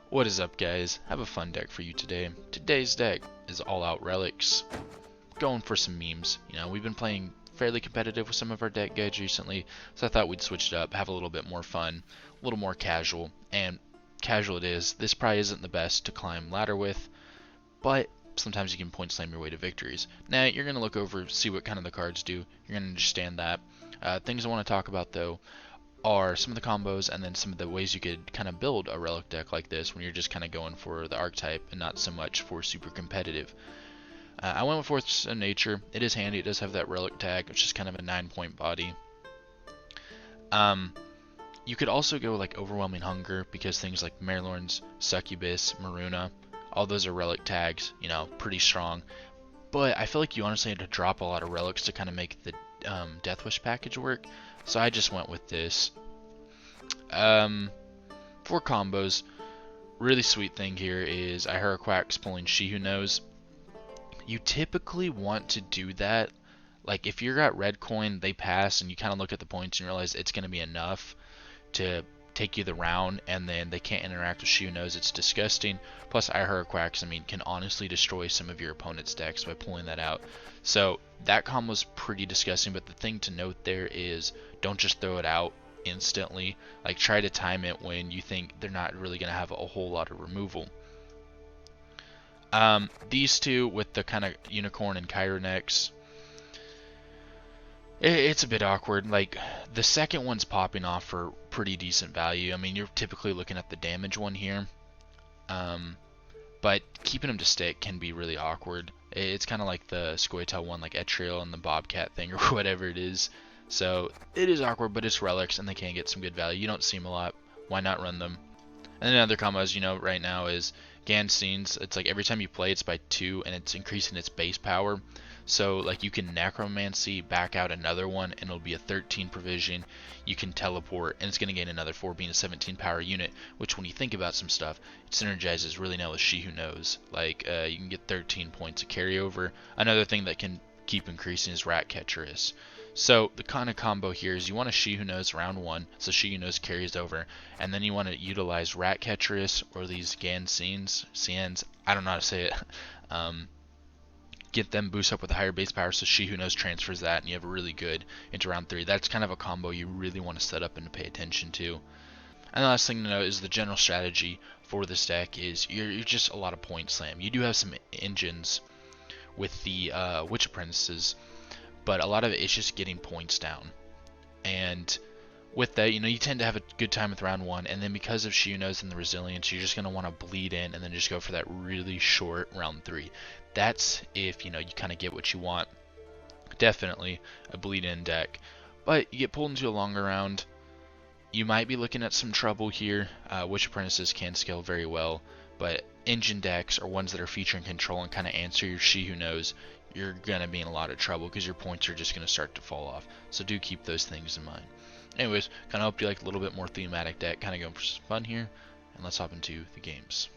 What is up, guys? I have a fun deck for you today. Today's deck is all out Relics. Going for some memes. You know, we've been playing fairly competitive with some of our deck guides recently, so I thought we'd switch it up, have a little bit more fun, a little more casual. And casual it is. This probably isn't the best to climb ladder with, but sometimes you can point slam your way to victories. Now, you're going to look over, see what kind of the cards do. You're going to understand that. Things I want to talk about, though, are some of the combos and then some of the ways you could kind of build a relic deck like this when you're just kind of going for the archetype and not so much for super competitive. I went with Force of Nature. It is handy. It does have that relic tag, which is kind of a 9-point body. You could also go like Overwhelming Hunger because things like Marilorn's, Succubus, Maruna, all those are relic tags, you know, pretty strong. But I feel like you honestly had to drop a lot of relics to kind of make the Death Wish package work. So I just went with this. For combos, really sweet thing here is Ihuraquack's pulling She Who Knows. You typically want to do that. Like if you're at red coin, they pass, and you kind of look at the points and realize it's going to be enough to take you the round, and then they can't interact with She Who Knows. It's disgusting. Plus Ihuraquacks, I mean, can honestly destroy some of your opponent's decks by pulling that out. So that combo's pretty disgusting, but the thing to note there is don't just throw it out instantly. Like try to time it when you think they're not really going to have a whole lot of removal. These two with the kind of Unicorn and Chironex, it's a bit awkward. Like the second one's popping off for pretty decent value. I mean, you're typically looking at the damage one here. But keeping them to stick can be really awkward. It's kind of like the Scoia'tael one, like Etriel and the Bobcat thing or whatever it is. So it is awkward, but it's relics and they can get some good value. You don't see them a lot. Why not run them? And then other combos, you know, right now is Ganscenes. It's like every time you play, it's by 2 and it's increasing its base power. So like you can Necromancy, back out another one, and it'll be a 13 provision. You can teleport, and it's going to gain another 4, being a 17 power unit, which when you think about some stuff, it synergizes really well with She Who Knows. Like you can get 13 points of carryover. Another thing that can keep increasing is Ratcatcheress. So the kind of combo here is you want a She Who Knows round 1, so She Who Knows carries over, and then you want to utilize Ratcatcheress or these Cians, I don't know how to say it, get them boost up with a higher base power, so She Who Knows transfers that, and you have a really good into round 3. That's kind of a combo you really want to set up and to pay attention to. And the last thing to note is the general strategy for this deck is you're just a lot of point slam. You do have some engines with the Witch Apprentices, but a lot of it is just getting points down. And with that, you know, you tend to have a good time with round 1, and then because of She Who Knows and the resilience, you're just going to want to bleed in and then just go for that really short round 3. That's if, you know, you kind of get what you want. Definitely a bleed in deck. But you get pulled into a longer round, you might be looking at some trouble here. Witch Apprentices can scale very well, but engine decks or ones that are featuring control and kind of answer your She Who Knows, you're going to be in a lot of trouble because your points are just going to start to fall off. So do keep those things in mind. Anyways, kind of hope you like a little bit more thematic deck, kind of going for some fun here, and let's hop into the games.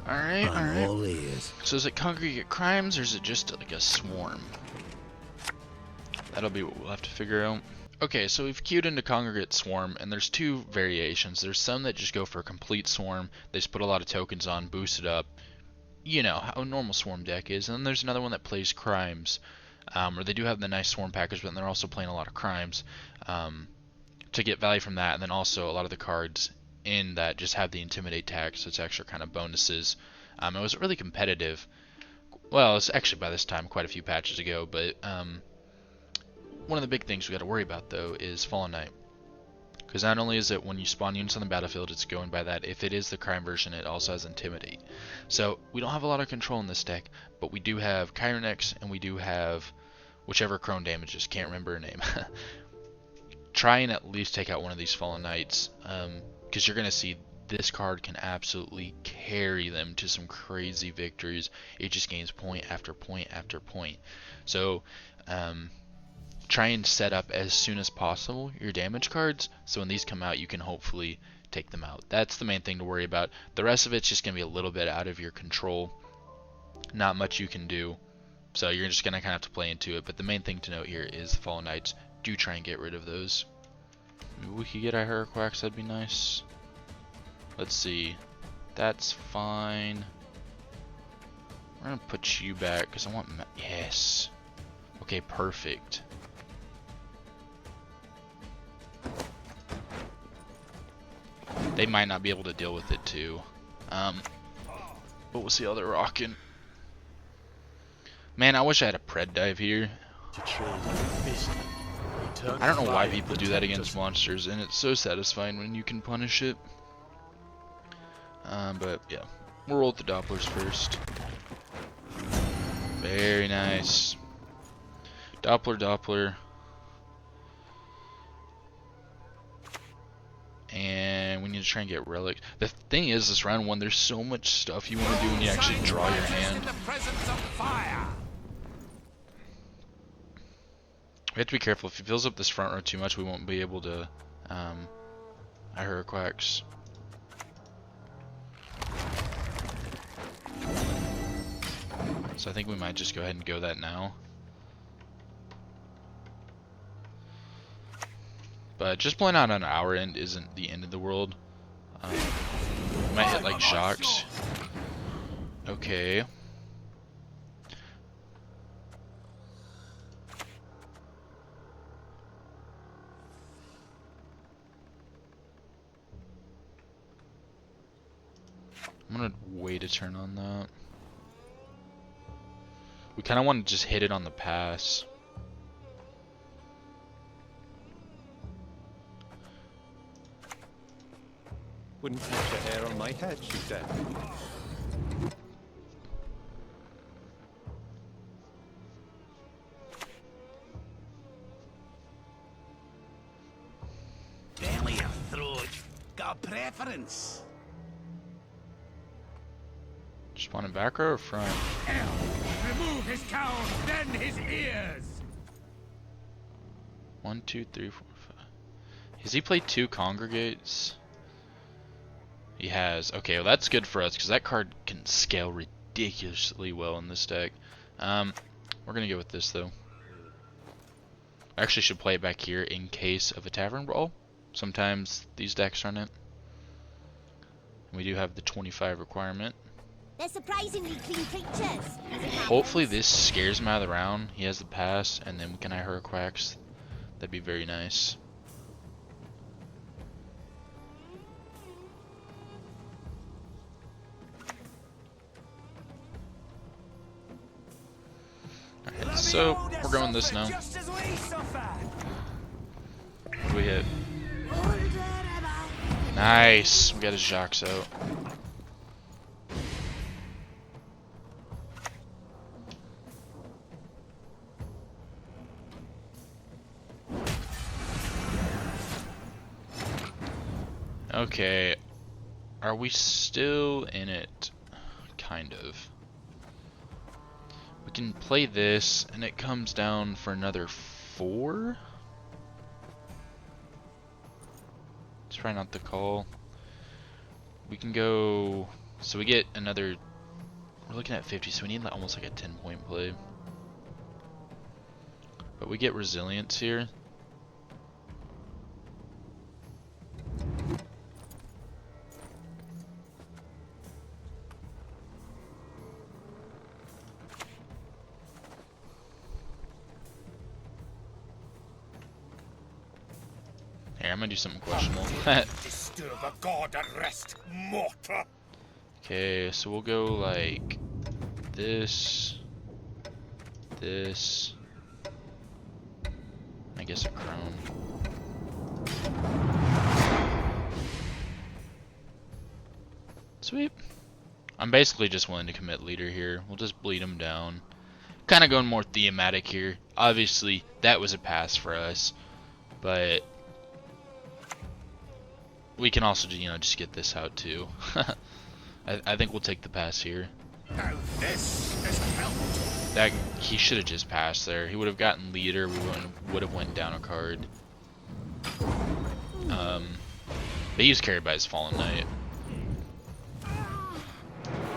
Alright. So is it Congregate Crimes or is it just like a swarm? That'll be what we'll have to figure out. Okay, so we've queued into Congregate Swarm, and there's 2 variations. There's some that just go for a complete swarm. They just put a lot of tokens on, boost it up. You know how a normal swarm deck is. And then there's another one that plays Crimes, where they do have the nice swarm package, but they're also playing a lot of Crimes to get value from that. And then also a lot of the cards in that just have the Intimidate tag, so it's extra kind of bonuses. It was really competitive. Well, it's actually by this time quite a few patches ago, but one of the big things we got to worry about though is Fallen Knight, because not only is it when you spawn units on the battlefield, it's going by that. If it is the crime version, it also has Intimidate. So we don't have a lot of control in this deck, but we do have Chironex and we do have whichever Crone damages. Can't remember her name. Try and at least take out one of these Fallen Knights, because you're going to see this card can absolutely carry them to some crazy victories. It just gains point after point after point. So try and set up as soon as possible your damage cards, so when these come out you can hopefully take them out. That's the main thing to worry about. The rest of it's just going to be a little bit out of your control. Not much you can do, so you're just going to kind of have to play into it. But the main thing to note here is the Fallen Knights. Do try and get rid of those. Maybe we could get a Heracrax, that'd be nice. Let's see. That's fine. We're gonna put you back because I want. Yes. Okay, perfect. They might not be able to deal with it too. But we'll see how they're rocking. Man, I wish I had a pred dive here. I don't know why people do that against monsters, and it's so satisfying when you can punish it. But yeah, we'll roll with the Dopplers first. Very nice. Doppler, Doppler. And we need to try and get Relic. The thing is, this round one, there's so much stuff you want to do when you actually draw your hand. We have to be careful. If he fills up this front row too much, we won't be able to Heracrax. So I think we might just go ahead and go that now. But just pulling out on our end isn't the end of the world. We might hit like Jacques. Okay. I'm gonna wait a turn on that. We kind of want to just hit it on the pass. Wouldn't touch a hair on my head, she said. Belly or throat? Got a preference? Spawning back row or front? Remove his cowl, then his ears! 1, 2, 3, 4, 5. Has he played 2 Congregates? He has. Okay, well that's good for us because that card can scale ridiculously well in this deck. We're gonna go with this though. I actually should play it back here in case of a Tavern Brawl. Sometimes these decks run it. And we do have the 25 requirement. They're surprisingly clean creatures. Hopefully this scares him out of the round. He has the pass, and then we can Heracrax. That'd be very nice. Alright, so we're going this now. What do we hit? Nice! We got his Jacques out. Okay, are we still in it? Kind of. We can play this, and it comes down for another 4? Let's try not to call. We can go, so we get another, we're looking at 50, so we need almost like a 10-point play. But we get Resilience here. Here, I'm gonna do something questionable. Disturb a god and rest, mortal. Okay, so we'll go like this, this, I guess a crone. Sweet. I'm basically just willing to commit leader here. We'll just bleed him down. Kind of going more thematic here. Obviously, that was a pass for us, but we can also, you know, just get this out too. I think we'll take the pass here. Now this is helped. That he should have just passed there. He would have gotten leader. We would have went down a card. But he was carried by his Fallen Knight.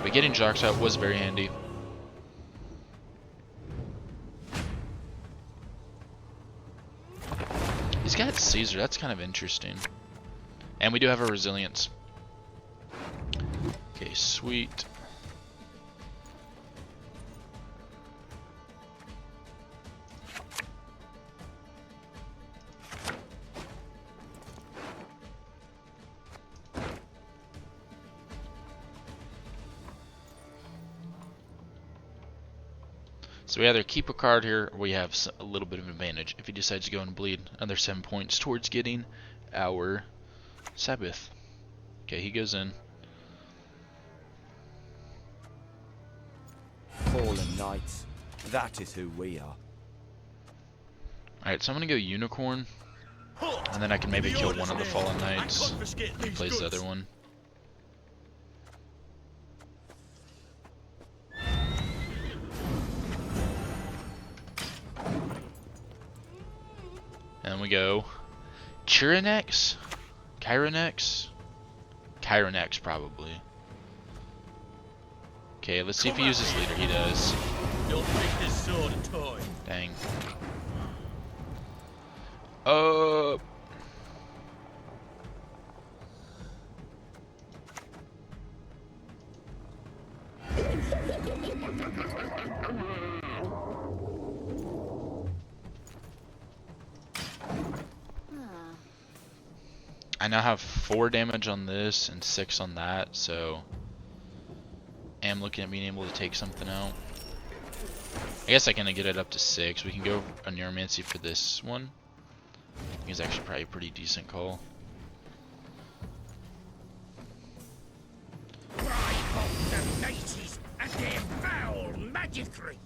But getting Jacques out was very handy. He's got Caesar, that's kind of interesting. And we do have a resilience. Okay, sweet. So we either keep a card here, or we have a little bit of advantage if he decides to go and bleed another 7 points towards getting our Sabbath. Okay, he goes in. Fallen knights, that is who we are. Alright, so I'm gonna go Unicorn, and then I can maybe kill one of the Fallen Knights. He plays the other one. And we go Chironex? Chironex? Chironex, probably. Okay, let's see if he uses leader. He does. Don't make this sword a toy. Dang. I now have 4 damage on this and 6 on that, so I am looking at being able to take something out. I guess I can get it up to 6. We can go on Neuromancy for this one. I think it's actually probably a pretty decent call. Cry of the Nazis and their foul magicry.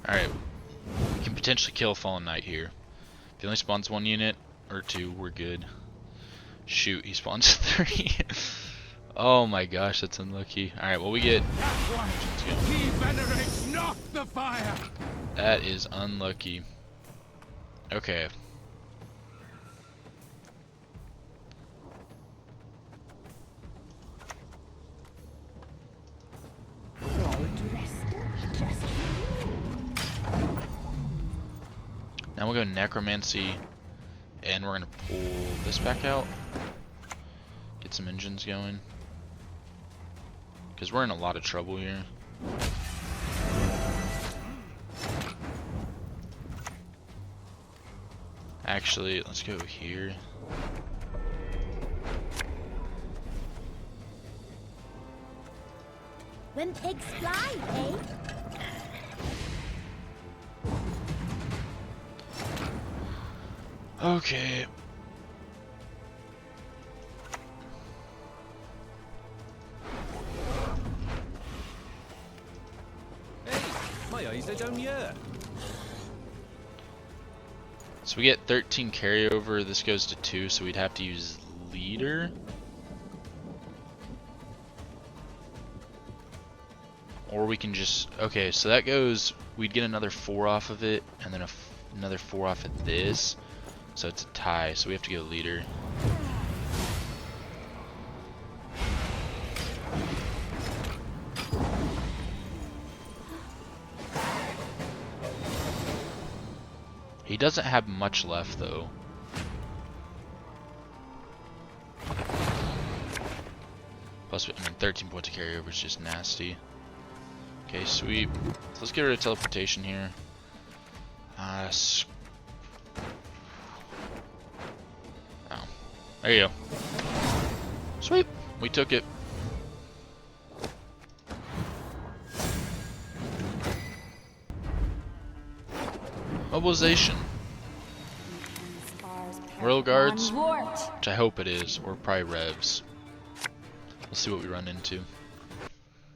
Alright, we can potentially kill a Fallen Knight here. If he only spawns 1 unit or 2, we're good. Shoot, he spawns 3. Oh my gosh, that's unlucky. Alright, well we get... He venerates not the fire. That is unlucky. Okay. Now we'll go Necromancy, and we're gonna pull this back out. Get some engines going. Because we're in a lot of trouble here. Actually, let's go here. When pigs fly, eh? Okay. Hey, my eyes are down here. So we get 13 carryover. This goes to 2, so we'd have to use leader. Or we can just... Okay, so that goes... We'd get another 4 off of it, and then another 4 off of this. So it's a tie, so we have to go leader. He doesn't have much left though. Plus, I mean, 13 points of carryover is just nasty. Okay, sweet. So let's get rid of teleportation here. Oh, there you go. Sweet, we took it. Mobilization. Royal Guards, which I hope it is, or probably Revs. We'll see what we run into.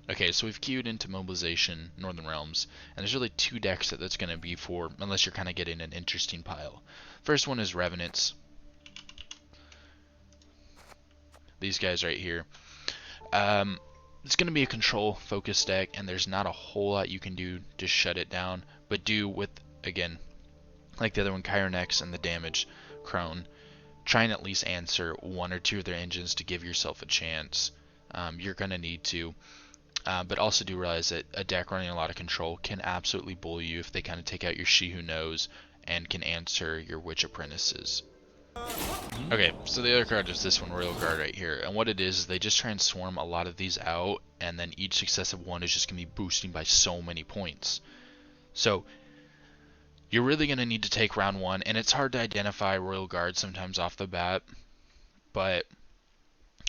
Okay, so we've queued into Mobilization, Northern Realms, and there's really 2 decks that's going to be for, unless you're kind of getting an interesting pile. First one is Revenants. These guys right here. It's going to be a control focus deck, and there's not a whole lot you can do to shut it down, but do with, again, like the other one, Chironex and the damage, Crone. try and at least answer one or two of their engines to give yourself a chance. You're going to need to. But also do realize that a deck running a lot of control can absolutely bully you if they kind of take out your She Who Knows and can answer your Witch Apprentices. Okay, so the other card is this one, Royal Guard right here. And what it is they just try and swarm a lot of these out, and then each successive one is just going to be boosting by so many points. So you're really going to need to take round one, and it's hard to identify Royal Guard sometimes off the bat, but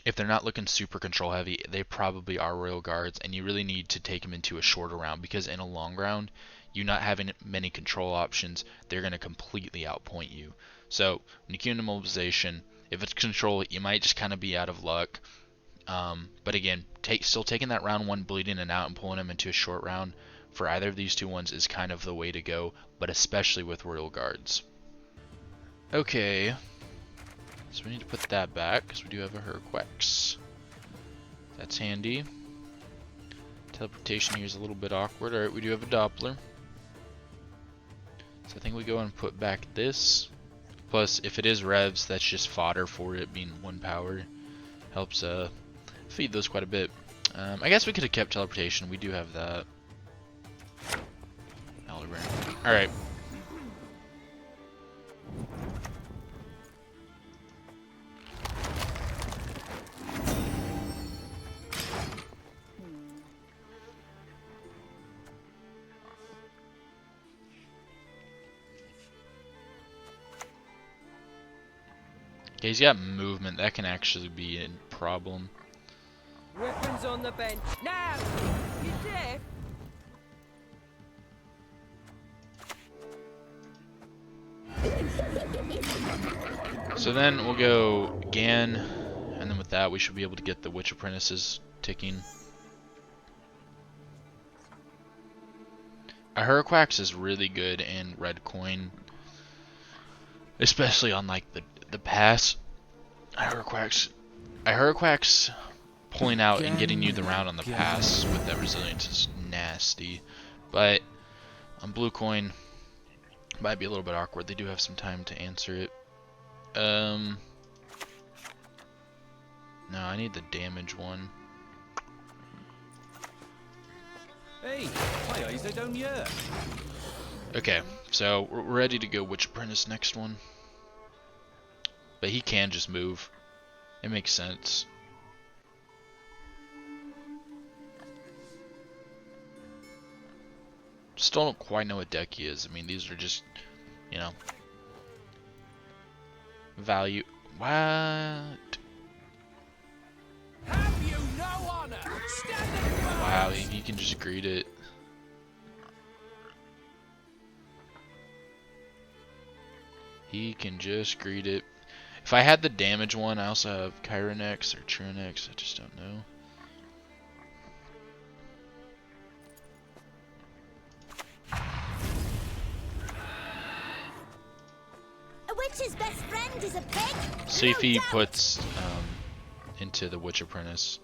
if they're not looking super control heavy, they probably are Royal Guards, and you really need to take them into a shorter round, because in a long round, you not having many control options, they're going to completely outpoint you. So when you queue into Mobilization, if it's control, you might just kind of be out of luck. But again, still taking that round one, bleeding it out and pulling them into a short round for either of these two ones is kind of the way to go, but especially with Royal Guards. Okay. So we need to put that back, because we do have a Herquex. That's handy. Teleportation here is a little bit awkward. Alright, we do have a Doppler. So I think we go and put back this. Plus, if it is revs, that's just fodder for it being 1 power. Helps feed those quite a bit. I guess we could have kept teleportation. We do have that. Alright. Okay, he's got movement. That can actually be a problem. Weapons on the bench. Now! You deaf? So then we'll go Gan, and then with that we should be able to get the Witch Apprentices ticking. A Herquex is really good in red coin, especially on like the pass. A Herquex pulling out and getting you the round on the pass with that resilience is nasty, but on blue coin might be a little bit awkward. They do have some time to answer it. No, I need the damage one. Hey, my eyes are down here. Okay, so we're ready to go Witch Apprentice next one. But he can just move. It makes sense. Still don't quite know what deck he is. I mean, these are just, you know, value. What? Have you no honor? Stand up! Wow, he can just greet it. He can just greet it. If I had the damage one, I also have Chironex or Chironex, I just don't know. A witch's best friend is a pig. See if No he doubt. puts into the Witch Apprentice.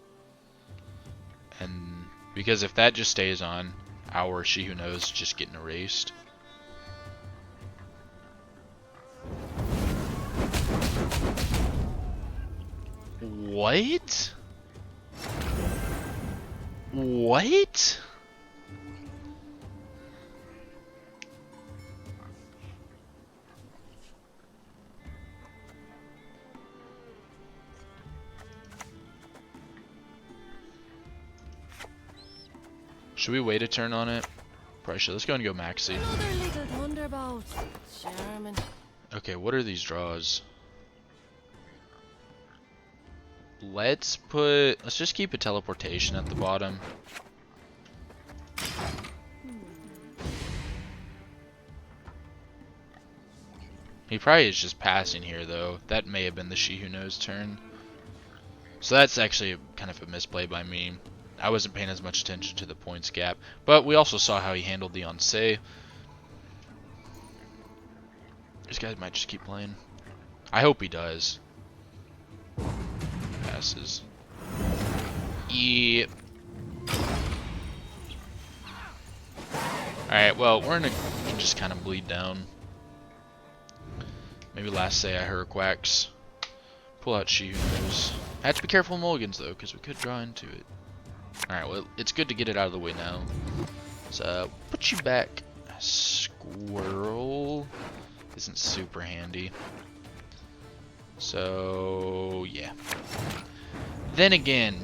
And because if that just stays on, our She Who Knows is just getting erased. What? What? Should we wait a turn on it? Probably should. Let's go and go Maxi. Another little thunderbolt. Charmin. Okay, what are these draws? Let's just keep a teleportation at the bottom. He probably is just passing here though. That may have been the She Who Knows turn. So that's actually kind of a misplay by me. I wasn't paying as much attention to the points gap. But we also saw how he handled the Onse. These guys might just keep playing. I hope he does. Passes. Yep. Alright, well, we can just kind of bleed down. Maybe last say I Herquex. pull out She Who Knows. I have to be careful with mulligans though, because we could draw into it. Alright, well, it's good to get it out of the way now. So, put you back. Squirrel isn't super handy. So, yeah. Then again,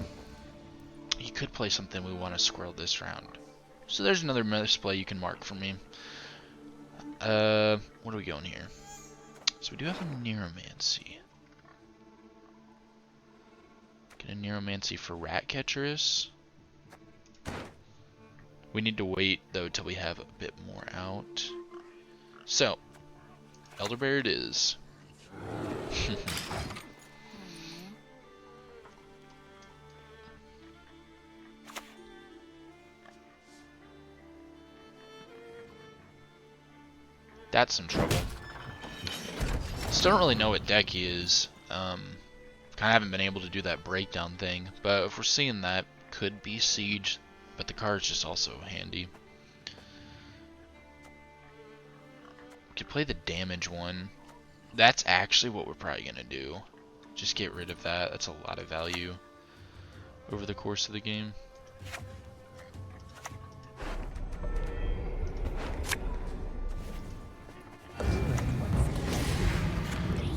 you could play something we want to squirrel this round. So there's another misplay you can mark for me. What are we going here? So we do have a Neuromancy. Get a Neuromancy for Ratcatcherus. We need to wait though till we have a bit more out. So, Elderberry it is. That's some trouble. Still don't really know what deck he is. Kind of haven't been able to do that breakdown thing. But if we're seeing that, could be Siege. But the card's just also handy. We could play the damage one. That's actually what we're probably going to do. Just get rid of that. That's a lot of value over the course of the game.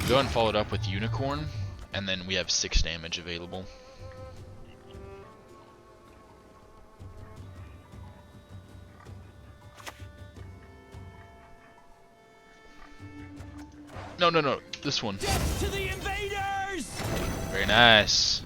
Go and follow it up with Unicorn, and then we have 6 damage available. No, no, no, this one. Death to the invaders! Very nice.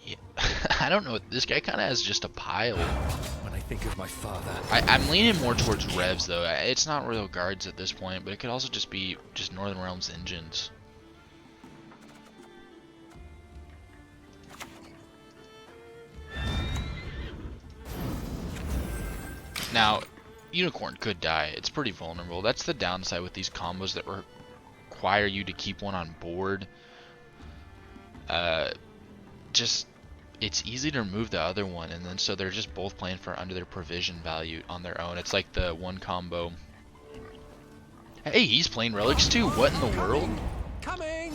Yeah. I don't know. This guy kind of has just a pile. When I think of my father, I'm leaning more towards Revs though. It's not Royal Guards at this point, but it could also just be just Northern Realms engines. Now, Unicorn could die. It's pretty vulnerable. That's the downside with these combos that require you to keep one on board. Just it's easy to remove the other one, and then so they're just both playing for under their provision value on their own. It's like the one combo. Hey, he's playing Relics too. What in the world? coming!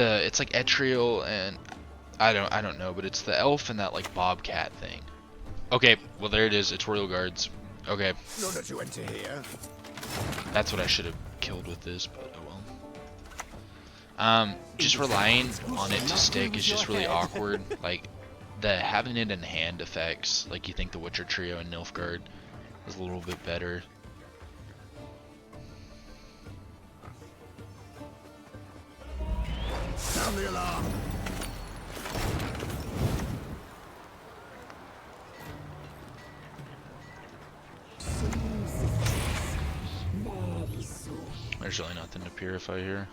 It's like Etriel and I don't know, but it's the elf and that like bobcat thing. Okay, well there it is. It's Royal Guards. Okay. None of you enter here. That's what I should have killed with this, but oh well. Just relying on it to stick is just really awkward. Like the having it in hand effects, like you think the Witcher Trio and Nilfgaard is a little bit better. Sound the alarm. There's really nothing to purify here.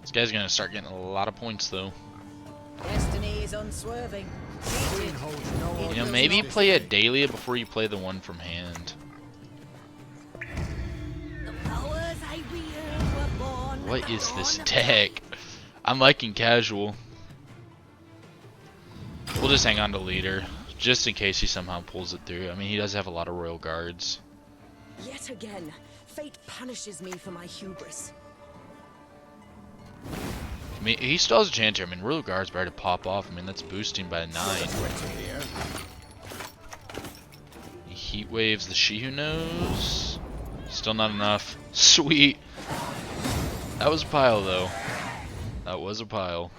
This guy's gonna start getting a lot of points though. Destiny is unswerving. You know, maybe play a Dahlia before you play the one from hand. What is this deck? I'm liking casual. We'll just hang on to leader, just in case he somehow pulls it through. I mean, he does have a lot of Royal Guards. Yet again, fate punishes me for my hubris. I mean, he still has a chance here. I mean, Royal Guard's better to pop off. I mean, that's boosting by 9. He heat waves the She Who Knows. Still not enough. Sweet. That was a pile, though. That was a pile.